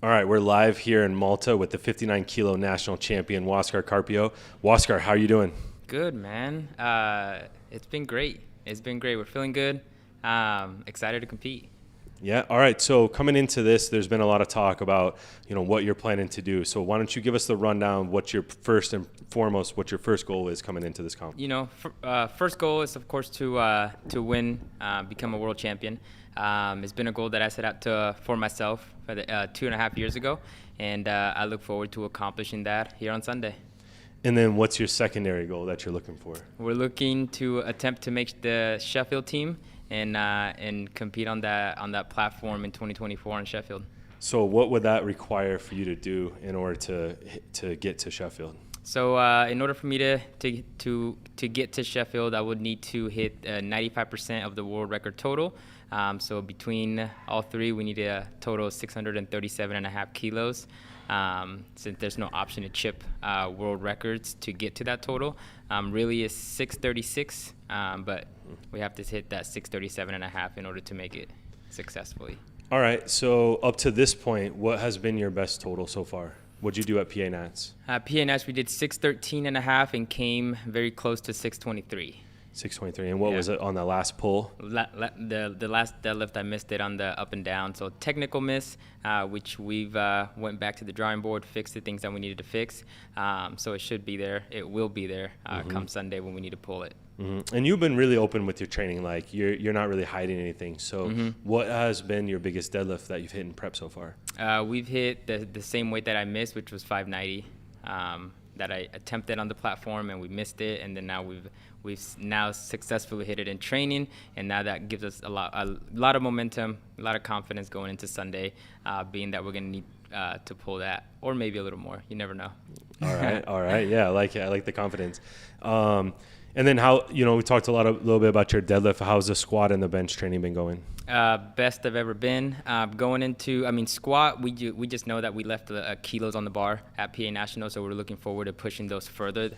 All right, we're live here in Malta with the 59-kilo national champion, Wascar Carpio. Wascar, how are you doing? Good, man. It's been great. It's been great. We're feeling good. Excited to compete. Yeah. All right. So coming into this, there's been a lot of talk about, what you're planning to do. So why don't you give us the rundown? What your first and foremost, what your first goal is coming into this comp? First goal is of course to win, become a world champion. It's been a goal that I set out for myself 2.5 years ago, and I look forward to accomplishing that here on Sunday. And then what's your secondary goal that you're looking for? We're looking to attempt to make the Sheffield team and compete on that platform in 2024 in Sheffield. So what would that require for you to do in order to get to Sheffield? So in order for me to get to Sheffield, I would need to hit 95% of the world record total. So between all three, we need a total of 637.5 kilos. Since there's no option to chip world records to get to that total, really is 636, but we have to hit that 637.5 in order to make it successfully. All right. So up to this point, what has been your best total so far? What'd you do at PA Nats? PA Nats, we did 613.5 and came very close to 623. 623. And what was it on the last pull? The last deadlift, I missed it on the up and down. So technical miss, which we've went back to the drawing board, fixed the things that we needed to fix. So it should be there. It will be there come Sunday when we need to pull it. Mm-hmm. And you've been really open with your training. Like you're not really hiding anything. So what has been your biggest deadlift that you've hit in prep so far? We've hit the same weight that I missed, which was 590. That I attempted on the platform and we missed it, and then now we've now successfully hit it in training, and now that gives us a lot of momentum, a lot of confidence going into Sunday, being that we're gonna need to pull that, or maybe a little more. You never know. All right, yeah, I like it. I like the confidence. And then how we talked a little bit about your deadlift. How's the squat and the bench training been going? Best I've ever been. Going into, squat, we just know that we left the kilos on the bar at PA National, so we're looking forward to pushing those further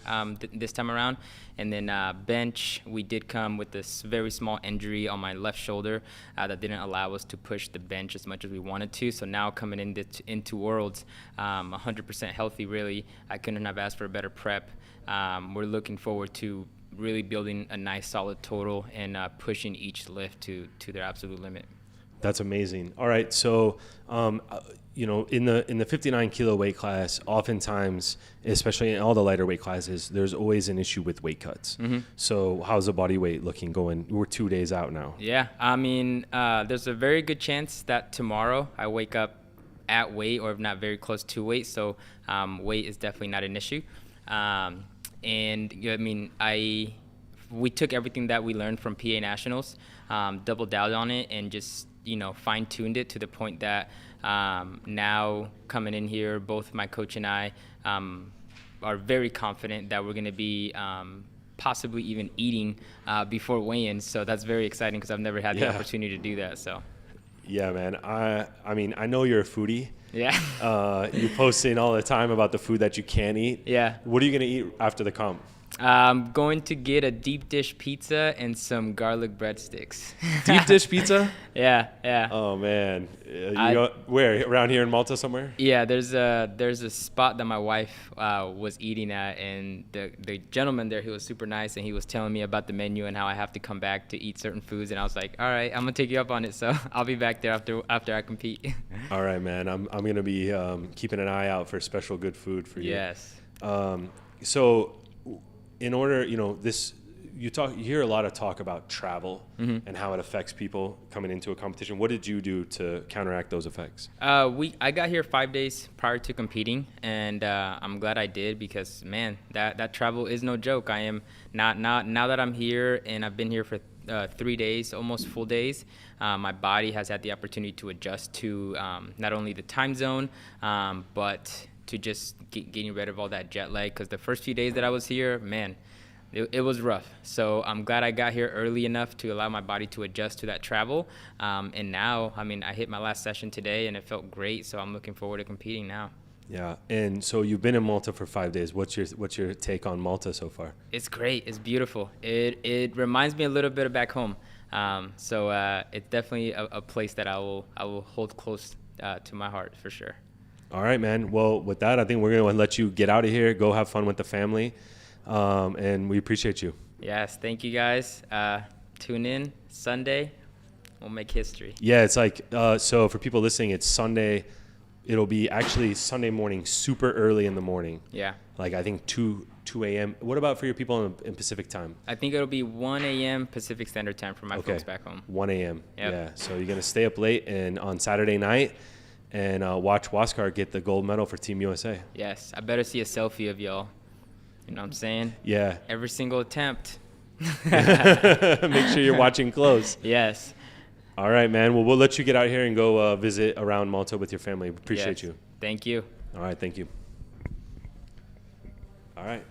this time around. And then bench, we did come with this very small injury on my left shoulder that didn't allow us to push the bench as much as we wanted to. So now coming into Worlds, 100% healthy, really. I couldn't have asked for a better prep. We're looking forward to really building a nice solid total and pushing each lift to their absolute limit. That's amazing. All right, so in the 59 kilo weight class, oftentimes, especially in all the lighter weight classes, there's always an issue with weight cuts. Mm-hmm. So how's the body weight looking going? We're 2 days out now. Yeah, there's a very good chance that tomorrow I wake up at weight, or if not very close to weight. So weight is definitely not an issue. And we took everything that we learned from PA Nationals, doubled down on it, and just fine-tuned it to the point that now coming in here, both my coach and I are very confident that we're going to be possibly even eating before weigh-in. So that's very exciting because I've never had the opportunity to do that. So. Yeah, man. I know you're a foodie. Yeah. You're posting all the time about the food that you can eat. Yeah. What are you going to eat after the comp? I'm going to get a deep dish pizza and some garlic breadsticks. Deep dish pizza? Yeah. Oh man, where? Around here in Malta somewhere? Yeah, there's a spot that my wife was eating at, and the gentleman there, he was super nice, and he was telling me about the menu and how I have to come back to eat certain foods, and I was like, all right, I'm gonna take you up on it, so I'll be back there after I compete. All right, man. I'm gonna be keeping an eye out for special good food for you. Yes. So, in order, you hear a lot of talk about travel and how it affects people coming into a competition. What did you do to counteract those effects? I got here 5 days prior to competing, and I'm glad I did, because man, that travel is no joke. I am now that I'm here and I've been here for 3 days, almost full days. My body has had the opportunity to adjust to not only the time zone, but to just getting rid of all that jet lag, because the first few days that I was here, man, it was rough. So I'm glad I got here early enough to allow my body to adjust to that travel. And now, I hit my last session today and it felt great. So I'm looking forward to competing now. Yeah, and so you've been in Malta for 5 days. What's your take on Malta so far? It's great. It's beautiful. It reminds me a little bit of back home. So it's definitely a place that I will hold close to my heart for sure. All right, man. Well, with that, I think we're going to let you get out of here, go have fun with the family, and we appreciate you. Yes, thank you guys. Tune in Sunday. We'll make history. Yeah, it's like, so for people listening, it's Sunday. It'll be actually Sunday morning, super early in the morning. Yeah. Like I think 2 a.m. What about for your people in Pacific time? I think it'll be 1 a.m. Pacific Standard Time for my folks back home. 1 a.m. Yep. Yeah. So you're going to stay up late and on Saturday night and watch Wascar get the gold medal for Team USA. Yes. I better see a selfie of y'all. You know what I'm saying? Yeah. Every single attempt. Make sure you're watching close. Yes. All right, man. Well, we'll let you get out here and go visit around Malta with your family. Appreciate you. Thank you. All right. Thank you. All right.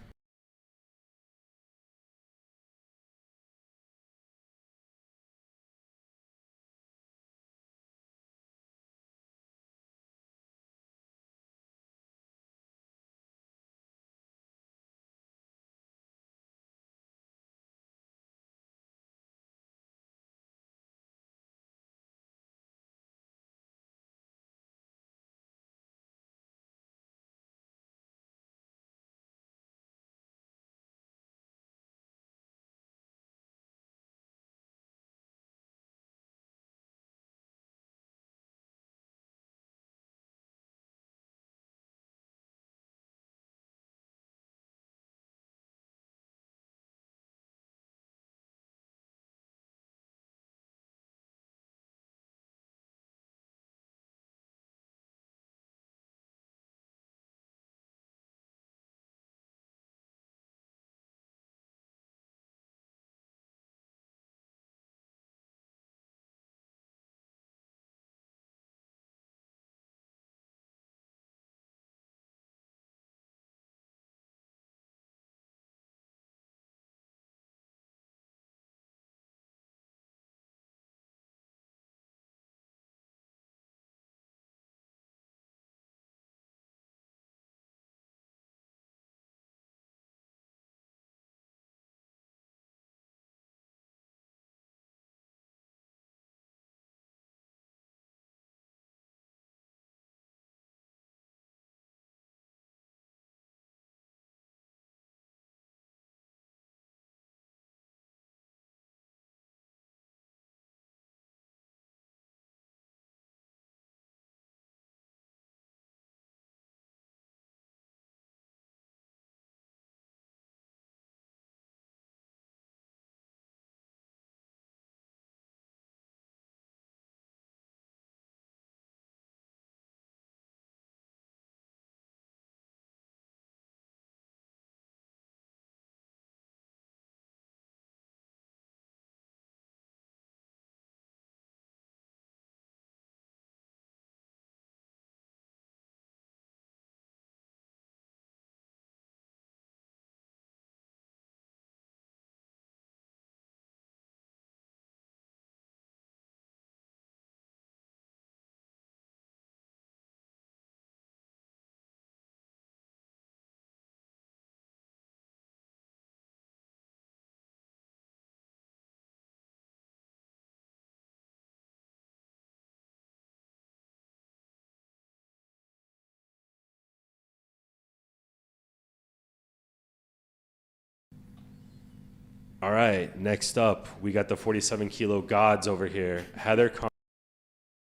All right. Next up, we got the 47 kilo gods over here. Heather, Carpio,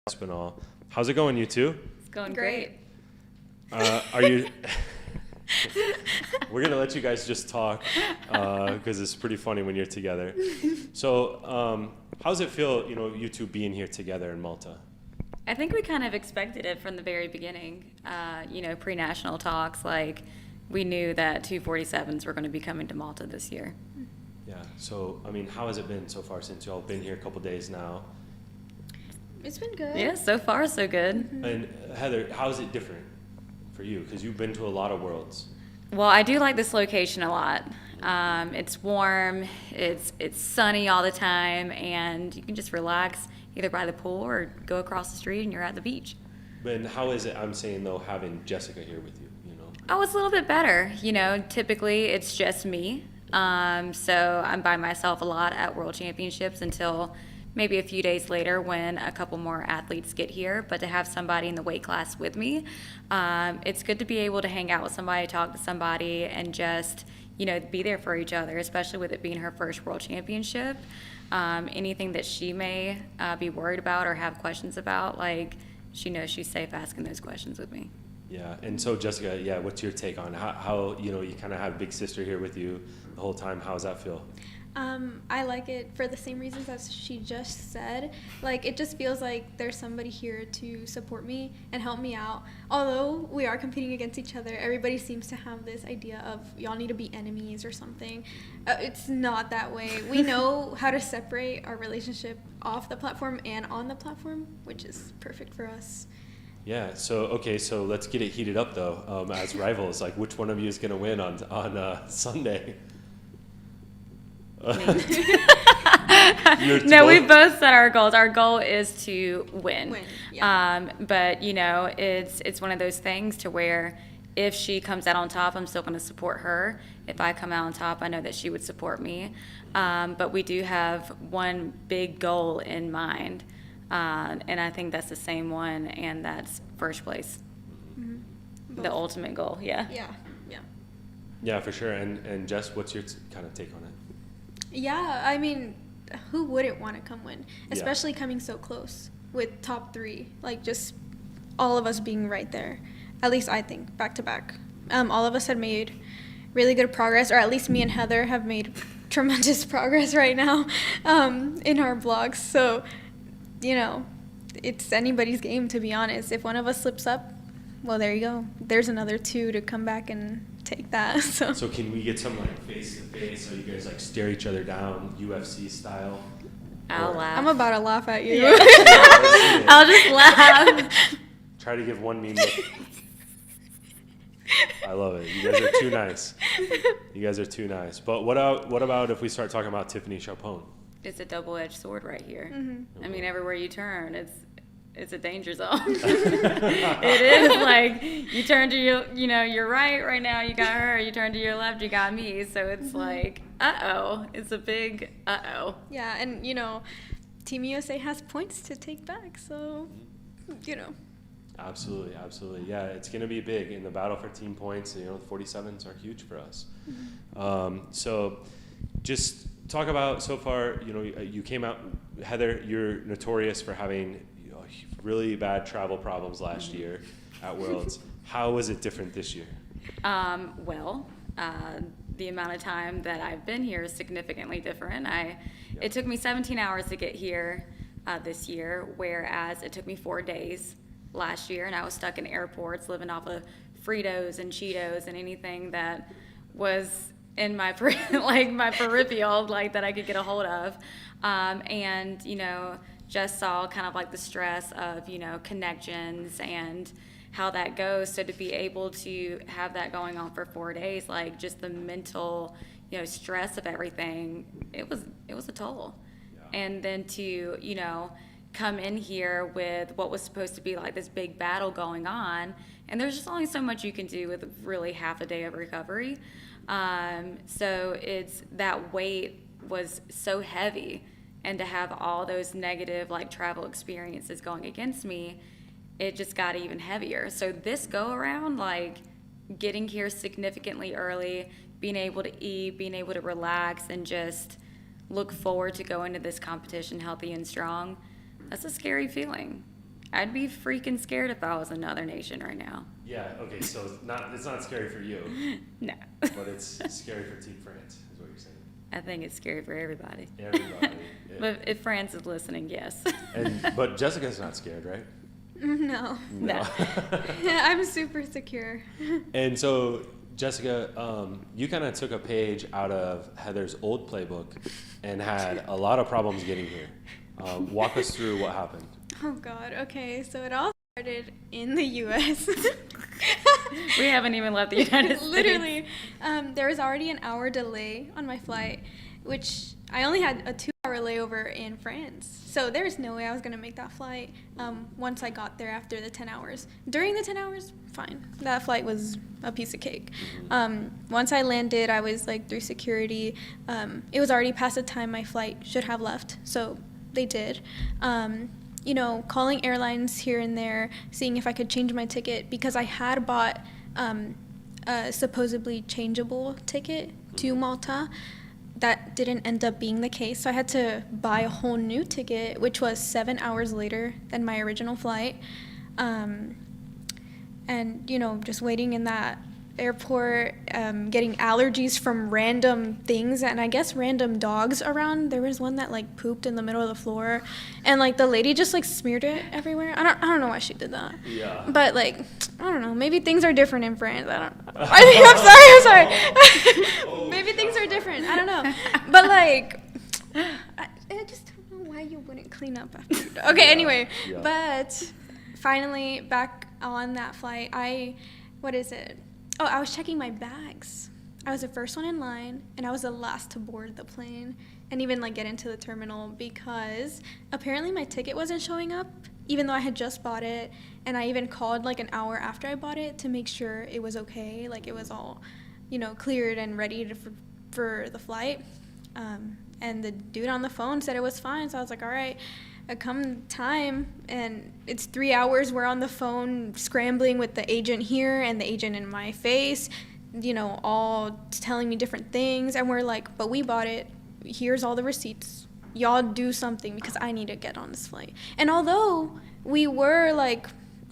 Espinal. How's it going, you two? It's going great. Are you? We're gonna let you guys just talk because it's pretty funny when you're together. So, how's it feel? You know, you two being here together in Malta. I think we kind of expected it from the very beginning. You know, pre-national talks, like we knew that 247s were going to be coming to Malta this year. Yeah. So, I mean, how has it been so far since y'all been here a couple days now? It's been good. Yeah, so far so good. And Heather, how is it different for you? Because you've been to a lot of worlds. Well, I do like this location a lot. It's warm, it's sunny all the time, and you can just relax either by the pool or go across the street and you're at the beach. But how is it, I'm saying, though, having Jessica here with you, you know? Oh, it's a little bit better. You know, typically it's just me. So I'm by myself a lot at World Championships until maybe a few days later when a couple more athletes get here. But to have somebody in the weight class with me, it's good to be able to hang out with somebody, talk to somebody, and just, be there for each other, especially with it being her first world championship. Anything that she may be worried about or have questions about, like, she knows she's safe asking those questions with me. Yeah, and so Jessica, what's your take on how you kind of have big sister here with you the whole time? How does that feel? I like it for the same reasons as she just said. Like, it just feels like there's somebody here to support me and help me out. Although we are competing against each other, everybody seems to have this idea of y'all need to be enemies or something. It's not that way. We know how to separate our relationship off the platform and on the platform, which is perfect for us. Yeah. So let's get it heated up though. As rivals, like, which one of you is going to win on Sunday? No, we both set our goals. Our goal is to win. Yeah. But it's one of those things to where if she comes out on top, I'm still going to support her. If I come out on top, I know that she would support me. But we do have one big goal in mind, and I think that's the same one, and that's first place. Mm-hmm. The ultimate goal. Yeah. Yeah, for sure. And Jess, what's your kind of take on it? Yeah, I mean, who wouldn't want to come win? Especially coming so close with top 3. Like, just all of us being right there. At least I think, back to back. All of us had made really good progress, or at least me and Heather have made tremendous progress right now in our blogs. So, it's anybody's game, to be honest. If one of us slips up, well, there you go. There's another 2 to come back and take that. So can we get some like face to face so you guys like stare each other down UFC style? I'll laugh. I'm about to laugh at you. Yeah. I'll just laugh. Try to give one meme. I love it. You guys are too nice. You guys are too nice. But what about if we start talking about Tiffany Chapone? It's a double-edged sword right here. Mm-hmm. I mean, everywhere you turn, it's a danger zone. It is like you turn to your right now, you got her. You turn to your left, you got me. So it's like, it's a big Yeah, and Team USA has points to take back, so Absolutely. Yeah, it's going to be big in the battle for team points. 47s are huge for us. Mm-hmm. So just talk about so far, you came out, Heather, you're notorious for having really bad travel problems last year at Worlds. How was it different this year? The amount of time that I've been here is significantly different. It took me 17 hours to get here this year, whereas it took me 4 days last year, and I was stuck in airports living off of Fritos and Cheetos and anything that was in my my peripheral, like that I could get a hold of, and just saw kind of like the stress of connections and how that goes. So to be able to have that going on for 4 days, like just the mental stress of everything, it was a toll. Yeah. And then to come in here with what was supposed to be like this big battle going on, and there's just only so much you can do with really half a day of recovery. So it's that weight was so heavy, and to have all those negative like travel experiences going against me, it just got even heavier. So this go around, like getting here significantly early, being able to eat, being able to relax, and just look forward to going to this competition healthy and strong, that's a scary feeling. I'd be freaking scared if I was another nation right now. Yeah, okay, so it's not scary for you. No. But it's scary for Team France, is what you're saying. I think it's scary for everybody. Everybody. But if France is listening, yes. But Jessica's not scared, right? No. I'm super secure. And so, Jessica, you kind of took a page out of Heather's old playbook and had a lot of problems getting here. Walk us through what happened. Oh, God. Okay, so it all started in the U.S. We haven't even left the United States. Literally. There was already an hour delay on my flight, which I only had a 2-hour layover in France. So there's no way I was going to make that flight once I got there after the 10 hours. During the 10 hours, fine. That flight was a piece of cake. Once I landed, I was like through security. It was already past the time my flight should have left. So they did. You know, calling airlines here and there, seeing if I could change my ticket, because I had bought a supposedly changeable ticket to Malta. That didn't end up being the case, so I had to buy a whole new ticket, which was 7 hours later than my original flight. And, you know, just waiting in that airport, getting allergies from random things, and I guess random dogs around. There was one that like pooped in the middle of the floor, and like the lady just like smeared it everywhere. I don't know why she did that. Yeah. But like, I don't know. Maybe things are different in France. I'm sorry. Maybe things are different. I don't know. But like, I just don't know why you wouldn't clean up after. Okay. Anyway, but finally back on that flight, what is it? Oh, I was checking my bags. I was the first one in line, and I was the last to board the plane and even like get into the terminal, because apparently my ticket wasn't showing up, even though I had just bought it. And I even called like an hour after I bought it to make sure it was okay, like it was all, you know, cleared and ready for the flight. And the dude on the phone said it was fine, so I was like, all right. Come time, and it's 3 hours, we're on the phone scrambling with the agent here and the agent in my face, you know, all telling me different things, and we're like, but we bought it, here's all the receipts, y'all do something because I need to get on this flight. And although we were like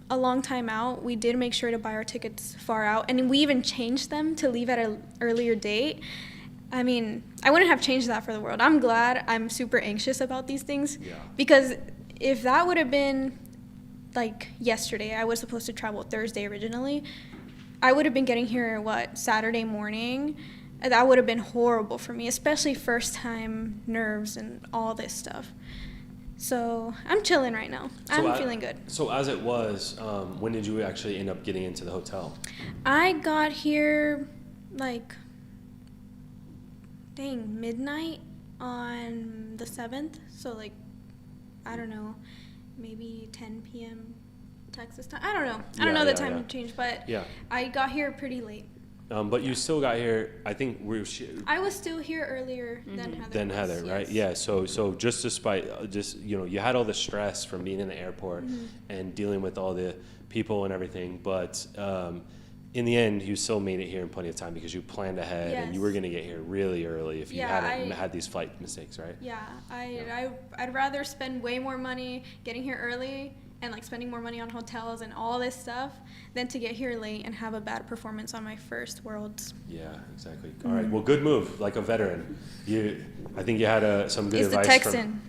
a long time out, we did make sure to buy our tickets far out, and we even changed them to leave at an earlier date. I mean, I wouldn't have changed that for the world. I'm glad. I'm super anxious about these things. Yeah. Because if that would have been like yesterday, I was supposed to travel Thursday originally, I would have been getting here, Saturday morning. That would have been horrible for me, especially first time nerves and all this stuff. So I'm chilling right now. I'm feeling good. So as it was, when did you actually end up getting into the hotel? I got here like midnight on the 7th, so like, I don't know, maybe 10 p.m. Texas time. I don't know. I don't know the time change, but I got here pretty late. But you still got here, I think I was still here earlier than Heather. Right? Yeah, so just despite, you know, you had all the stress from being in the airport and dealing with all the people and everything, but in the end, you still made it here in plenty of time because you planned ahead and you were going to get here really early if you hadn't had these flight mistakes, right? Yeah, I'd rather spend way more money getting here early and like spending more money on hotels and all this stuff than to get here late and have a bad performance on my first Worlds. Yeah, exactly. All right, well, good move, like a veteran. I think you had some good advice.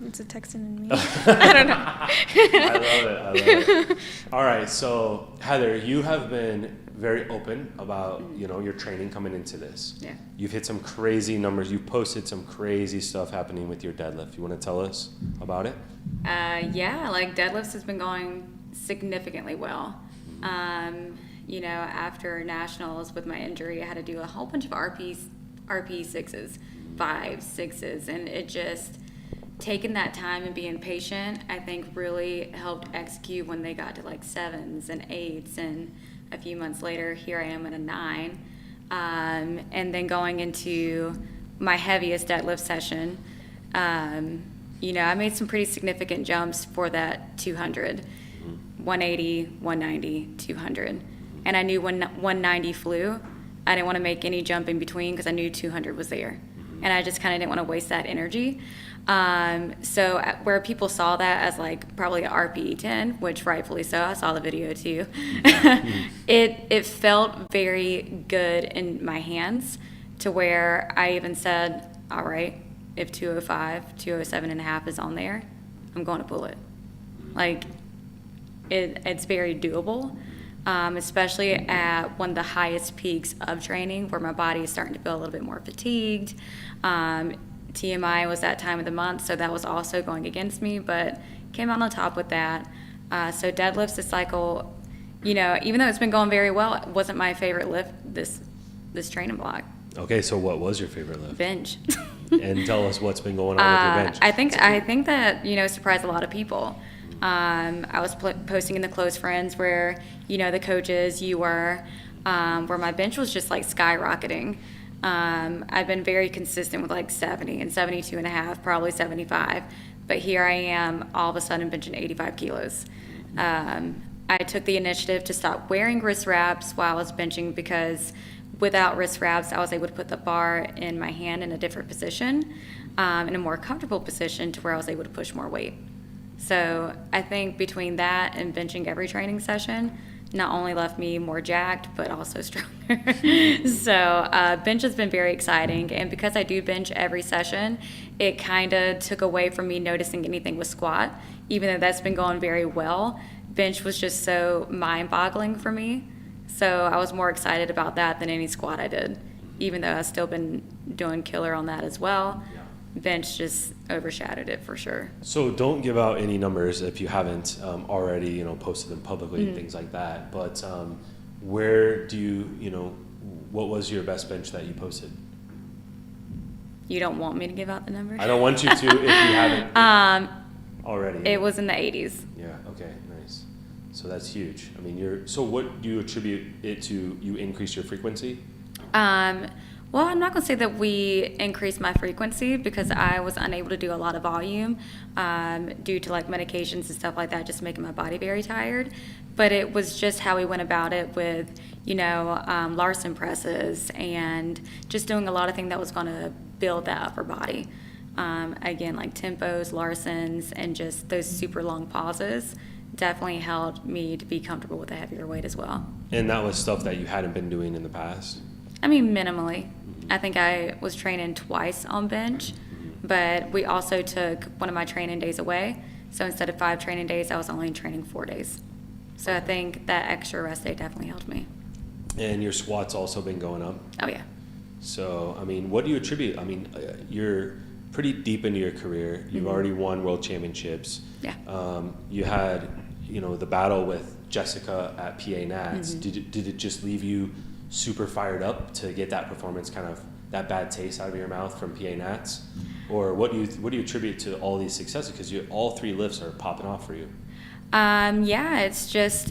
It's a Texan in me. I don't know. I love it. All right, so Heather, you have been very open about, you know, your training coming into this. Yeah. You've hit some crazy numbers. You've posted some crazy stuff happening with your deadlift. You want to tell us about it? Yeah, like deadlifts has been going significantly well. You know, after nationals with my injury, I had to do a whole bunch of RP 6s, 5s, 6s, and it just taking that time and being patient, I think really helped execute when they got to like 7s and 8s, and a few months later, here I am at a 9. And then going into my heaviest deadlift session, you know, I made some pretty significant jumps for that 200, 180, 190, 200. And I knew when 190 flew, I didn't want to make any jump in between because I knew 200 was there. And I just kind of didn't want to waste that energy. So where people saw that as like probably an RPE 10, which rightfully so, I saw the video too, it felt very good in my hands to where I even said, all right, if 205, 207 and a half is on there, I'm going to pull it. Like it's very doable, especially at one of the highest peaks of training where my body is starting to feel a little bit more fatigued. TMI was that time of the month, so that was also going against me, but came out on top with that. So deadlifts this cycle, you know, even though it's been going very well, it wasn't my favorite lift this training block. Okay, so what was your favorite lift? Bench. And tell us what's been going on with your bench. I think that, you know, surprised a lot of people. I was posting in the close friends where, you know, the coaches, you were, where my bench was just like skyrocketing. I've been very consistent with like 70 and 72 and a half, probably 75. But here I am all of a sudden benching 85 kilos. I took the initiative to stop wearing wrist wraps while I was benching because without wrist wraps, I was able to put the bar in my hand in a different position, in a more comfortable position to where I was able to push more weight. So I think between that and benching every training session, not only left me more jacked, but also stronger. So bench has been very exciting. And because I do bench every session, it kind of took away from me noticing anything with squat. Even though that's been going very well, bench was just so mind-boggling for me. So I was more excited about that than any squat I did, even though I've still been doing killer on that as well. Bench just overshadowed it for sure. So don't give out any numbers if you haven't already, posted them publicly and things like that. But where do you, what was your best bench that you posted? You don't want me to give out the numbers? I don't want you to if you haven't already. It was in the 80s. Yeah. Okay. Nice. So that's huge. I mean, so what do you attribute it to? You increase your frequency? Well, I'm not going to say that we increased my frequency because I was unable to do a lot of volume due to like medications and stuff like that, just making my body very tired. But it was just how we went about it with, Larson presses and just doing a lot of things that was going to build that upper body. Again, like tempos, Larsons, and just those super long pauses definitely helped me to be comfortable with a heavier weight as well. And that was stuff that you hadn't been doing in the past? I mean, minimally. I think I was training twice on bench, but we also took one of my training days away. So instead of 5 training days, I was only training 4 days. So I think that extra rest day definitely helped me. And your squats also been going up? Oh, yeah. So, I mean, what do you attribute? I mean, you're pretty deep into your career. You've already won world championships. Yeah. You had, the battle with Jessica at PA Nats. Did it just leave you super fired up to get that performance, kind of that bad taste out of your mouth from PA Nats? Or what do you attribute to all these successes? Because all 3 lifts are popping off for you. Yeah, it's just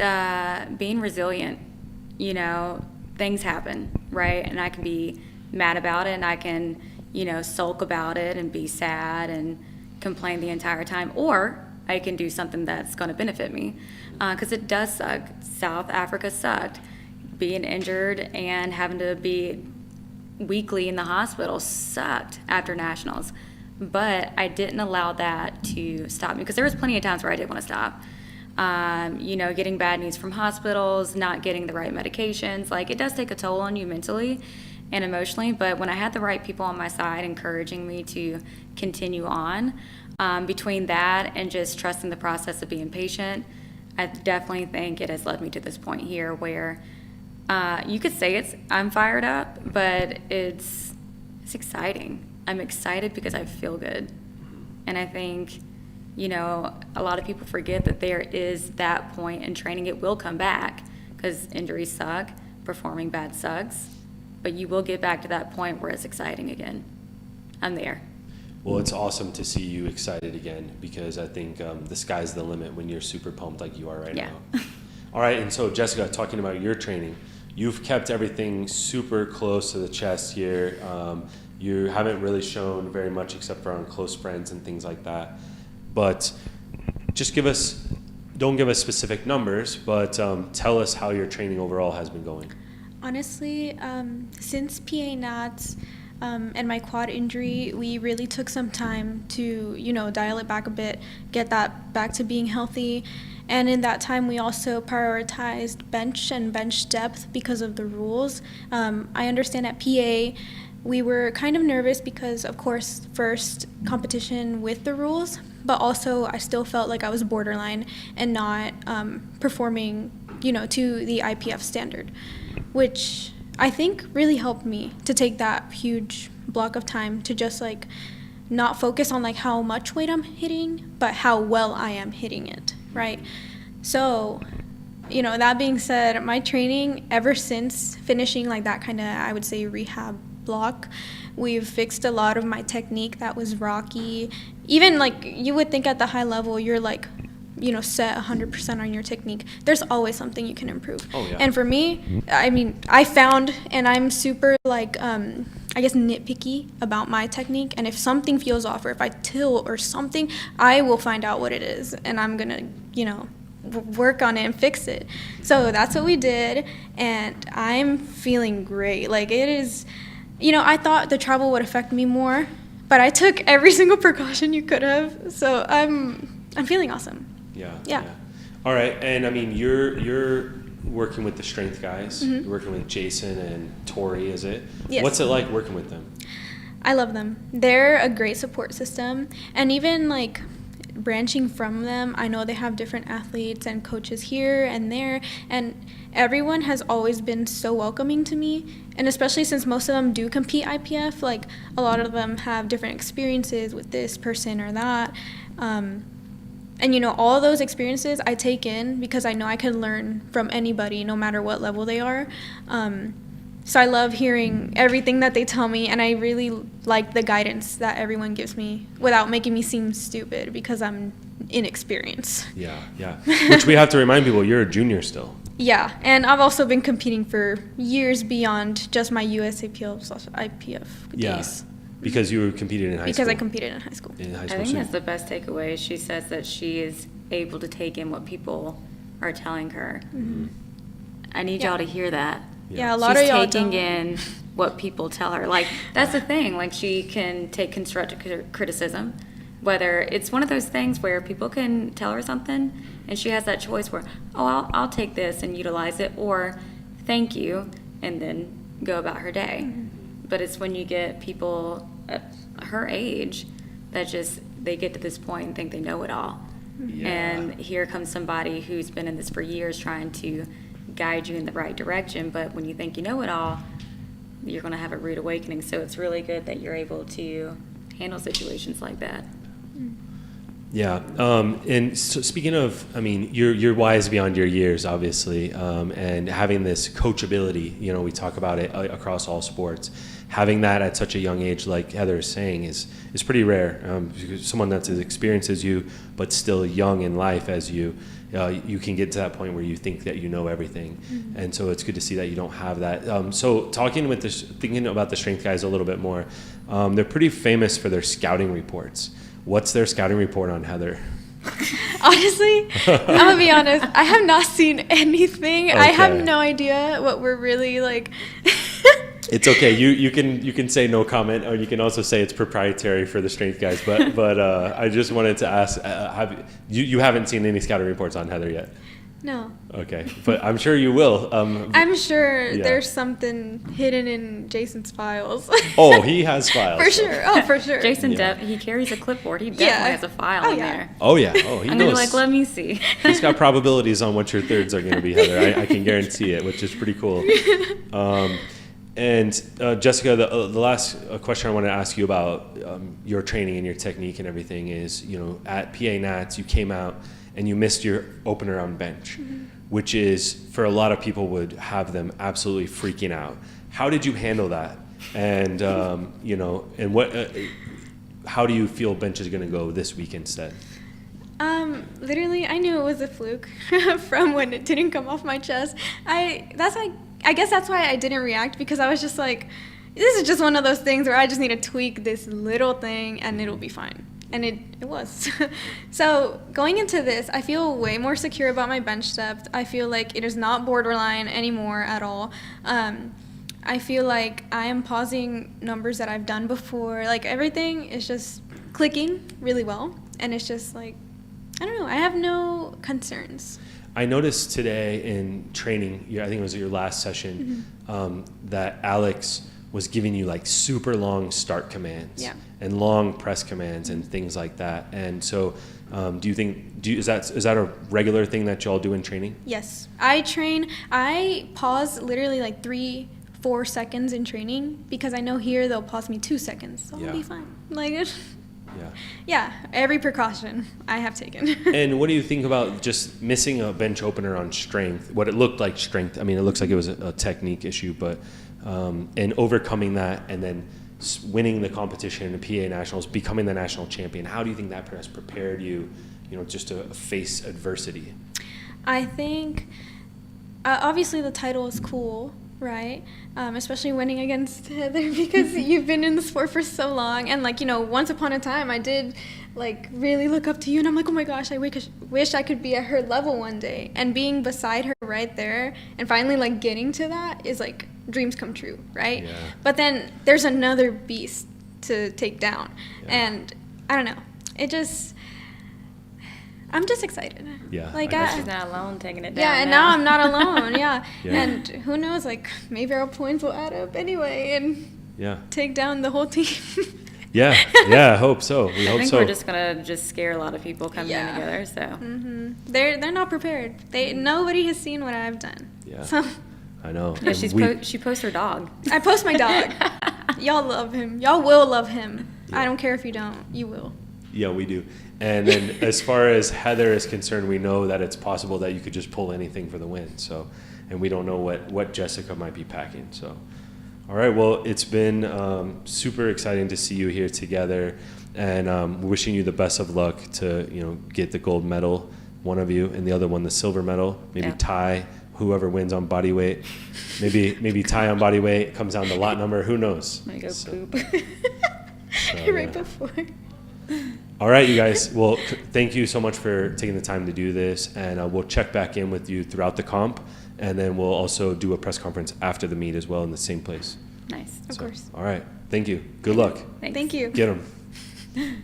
being resilient. Things happen, right? And I can be mad about it, and I can, sulk about it and be sad and complain the entire time. Or I can do something that's going to benefit me, because it does suck. South Africa sucked. Being injured and having to be weekly in the hospital sucked after nationals. But I didn't allow that to stop me, because there was plenty of times where I did want to stop. Getting bad news from hospitals, not getting the right medications. Like, it does take a toll on you mentally and emotionally. But when I had the right people on my side encouraging me to continue on, between that and just trusting the process of being patient, I definitely think it has led me to this point here where you could say I'm fired up, but it's exciting. I'm excited because I feel good. And I think, a lot of people forget that there is that point in training. It will come back because injuries suck, performing bad sucks, but you will get back to that point where it's exciting again. I'm there. Well, it's awesome to see you excited again, because I think the sky's the limit when you're super pumped like you are right now. All right, and so Jessica, talking about your training, you've kept everything super close to the chest here. You haven't really shown very much except for on close friends and things like that. But just don't give us specific numbers, but tell us how your training overall has been going. Honestly, since PA Nats and my quad injury, we really took some time to, dial it back a bit, get that back to being healthy. And in that time, we also prioritized bench and bench depth because of the rules. I understand at PA, we were kind of nervous because, of course, first competition with the rules, but also I still felt like I was borderline and not performing, to the IPF standard, which I think really helped me to take that huge block of time to just not focus on how much weight I'm hitting, but how well I am hitting it, right? So, that being said, my training ever since finishing that kind of, I would say, rehab block, we've fixed a lot of my technique that was rocky. Even you would think at the high level, you're set 100% on your technique. There's always something you can improve. Oh, yeah. And for me, I found, and I'm super I I guess, nitpicky about my technique. And if something feels off, or if I tilt or something, I will find out what it is. And I'm going to, you know, work on it and fix it. So that's what we did. And I'm feeling great. Like, it is, you know, I thought the travel would affect me more, but I took every single precaution you could have. So I'm feeling awesome. Yeah. All right. And I mean, you're working with the strength guys. Mm-hmm. You're working with Jason and Tori, is it? Yes. What's it like working with them? I love them. They're a great support system. And even like branching from them, I know they have different athletes and coaches here and there, and everyone has always been so welcoming to me. And especially since most of them do compete IPF, like a lot of them have different experiences with this person or that. And, you know, all those experiences I take in because I know I can learn from anybody, no matter what level they are. So I love hearing everything that they tell me, and I really like the guidance that everyone gives me without making me seem stupid because I'm inexperienced. Yeah. Which we have to remind people, you're a junior still. Yeah, and I've also been competing for years beyond just my USAPL/IPF days. Because you were competing in high school. Because I competed in high school. I think that's the best takeaway. She says that she is able to take in what people are telling her. Mm-hmm. I need y'all to hear that. Yeah, a lot She's of y'all taking don't. in what people tell her. Like, that's the thing. Like, she can take constructive criticism, whether it's one of those things where people can tell her something and she has that choice where, oh, I'll take this and utilize it, or thank you, and then go about her day. Mm-hmm. But it's when you get people at her age that just, they get to this point and think they know it all. Yeah. And here comes somebody who's been in this for years trying to guide you in the right direction. But when you think you know it all, you're going to have a rude awakening. So it's really good that you're able to handle situations like that. Yeah. And so speaking of, I mean, you're wise beyond your years, obviously, and having this coachability, you know, we talk about it across all sports. Having that at such a young age, like Heather is saying, is pretty rare. Someone that's as experienced as you, but still young in life as you, you can get to that point where you think that you know everything. Mm-hmm. And so it's good to see that you don't have that. So thinking about the strength guys a little bit more, they're pretty famous for their scouting reports. What's their scouting report on Heather? Honestly, I'm gonna be honest, I have not seen anything. Okay. I have no idea what we're really like. It's okay. You can say no comment, or you can also say it's proprietary for the strength guys. But I just wanted to ask: you haven't seen any scouting reports on Heather yet? No. Okay, but I'm sure you will. I'm sure yeah. there's something hidden in Jason's files. Oh, he has files. For sure. Oh, for sure. Jason, Yeah. He carries a clipboard. He definitely has a file in there. Oh yeah. Oh, he And knows. they're like, let me see. He's got probabilities on what your thirds are going to be, Heather. I can guarantee it, which is pretty cool. And Jessica, the last question I want to ask you about your training and your technique and everything is, you know, at PA Nats, you came out and you missed your opener on bench, mm-hmm. which is, for a lot of people, would have them absolutely freaking out. How did you handle that? And, you know, and how do you feel bench is going to go this week instead? Literally, I knew it was a fluke from when it didn't come off my chest. I guess that's why I didn't react, because I was just like, this is just one of those things where I just need to tweak this little thing and it'll be fine. And it was. So going into this, I feel way more secure about my bench depth. I feel like it is not borderline anymore at all. I feel like I am pausing numbers that I've done before. Like, everything is just clicking really well. And it's just like, I don't know, I have no concerns. I noticed today in training, I think it was your last session, mm-hmm. That Alex was giving you like super long start commands and long press commands and things like that. And so do you think, is that a regular thing that y'all do in training? Yes. I pause literally like 3-4 seconds in training, because I know here they'll pause me 2 seconds. So I'll be fine. Like, yeah, every precaution I have taken. And what do you think about just missing a bench opener on strength, what it looked like strength? I mean, it looks like it was a technique issue, but and overcoming that and then winning the competition in the PA Nationals, becoming the national champion. How do you think that has prepared you, you know, just to face adversity? I think, obviously the title is cool, right? Especially winning against Heather because you've been in the sport for so long. And, like, you know, once upon a time I did, like, really look up to you. And I'm like, oh, my gosh, I wish I could be at her level one day. And being beside her right there and finally, like, getting to that is, like, dreams come true, right? Yeah. But then there's another beast to take down. Yeah. And I don't know. I'm just excited. Yeah, Like, I got you. She's not alone taking it down. yeah, and now I'm not alone. Yeah. Yeah. And who knows, like, maybe our points will add up anyway and Yeah. take down the whole team. Yeah. I hope so. We I hope think so. we're just gonna scare a lot of people coming in together. So Mm-hmm. They're not prepared. Nobody has seen what I've done. Yeah. So I know. yeah, And she posts her dog. I post my dog. Y'all love him. Y'all will love him. Yeah. I don't care if you don't. You will. Yeah, we do. And then as far as Heather is concerned, we know that it's possible that you could just pull anything for the win. So, and we don't know what Jessica might be packing. So, all right. Well, it's been super exciting to see you here together, and wishing you the best of luck to get the gold medal, one of you, and the other one the silver medal. Maybe tie whoever wins on body weight. Maybe tie on body weight. It comes down to lot number. Who knows? I'm gonna go poop. Right before. All right, you guys. Well, thank you so much for taking the time to do this, and we'll check back in with you throughout the comp, and then we'll also do a press conference after the meet as well in the same place. Nice. Of course. All right. Thank you. Good luck. Thanks. Thank you. Get them.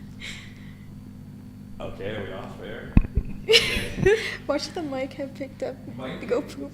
Okay, are we off air? Watch the mic have picked up to go poop.